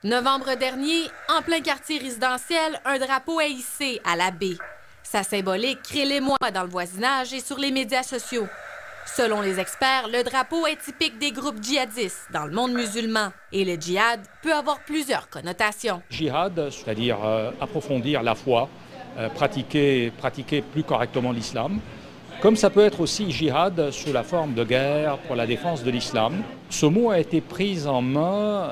Novembre dernier, en plein quartier résidentiel, un drapeau est hissé à la baie. Sa symbolique crée l'émoi dans le voisinage et sur les médias sociaux. Selon les experts, le drapeau est typique des groupes djihadistes dans le monde musulman et le djihad peut avoir plusieurs connotations. Djihad, c'est-à-dire approfondir la foi, pratiquer plus correctement l'islam, comme ça peut être aussi djihad sous la forme de guerre pour la défense de l'islam. Ce mot a été pris en main,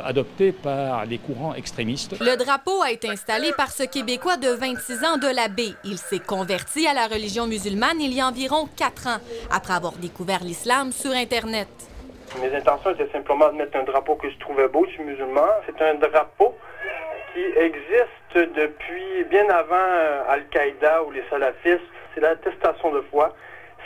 adopté par les courants extrémistes. Le drapeau a été installé par ce Québécois de 26 ans de la baie. Il s'est converti à la religion musulmane il y a environ 4 ans, après avoir découvert l'islam sur Internet. Mes intentions étaient simplement de mettre un drapeau que je trouvais beau, je suis musulman. C'est un drapeau qui existe depuis bien avant Al-Qaïda ou les salafistes. C'est l'attestation de foi.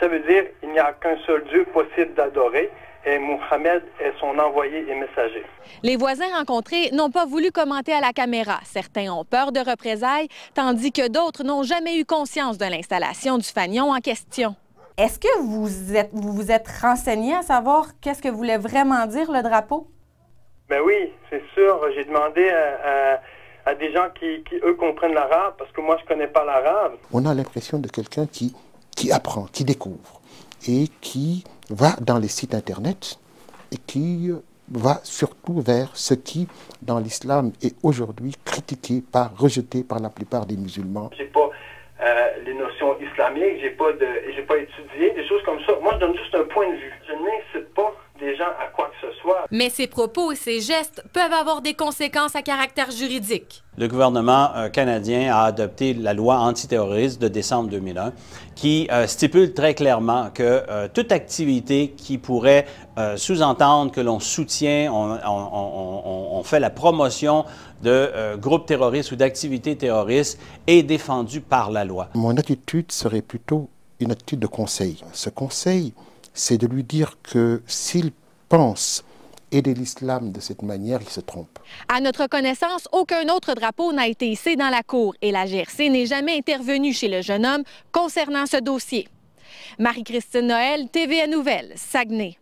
Ça veut dire qu'il n'y a qu'un seul Dieu possible d'adorer et Mohammed est son envoyé et messager. Les voisins rencontrés n'ont pas voulu commenter à la caméra. Certains ont peur de représailles, tandis que d'autres n'ont jamais eu conscience de l'installation du fanion en question. Est-ce que vous vous êtes renseigné à savoir qu'est-ce que voulait vraiment dire le drapeau? Ben oui, c'est sûr. J'ai demandé à des gens qui, eux, comprennent l'arabe, parce que moi, je ne connais pas l'arabe. On a l'impression de quelqu'un qui apprend, qui découvre, et qui va dans les sites Internet, et qui va surtout vers ce qui, dans l'islam, est aujourd'hui critiqué, rejeté par la plupart des musulmans. J'ai pas les notions islamiques, j'ai pas étudié, des choses comme ça. Moi, je donne juste un point de vue. Je n'incite pas des gens à quoi que ce soit. Mais ces propos et ces gestes peuvent avoir des conséquences à caractère juridique. Le gouvernement canadien a adopté la loi antiterroriste de décembre 2001 qui stipule très clairement que toute activité qui pourrait sous-entendre que l'on soutient, on fait la promotion de groupes terroristes ou d'activités terroristes est défendue par la loi. Mon attitude serait plutôt une attitude de conseil. Ce conseil, c'est de lui dire que s'il pense aider l'islam de cette manière, il se trompe. À notre connaissance, aucun autre drapeau n'a été hissé dans la cour et la GRC n'est jamais intervenue chez le jeune homme concernant ce dossier. Marie-Christine Noël, TVA Nouvelles, Saguenay.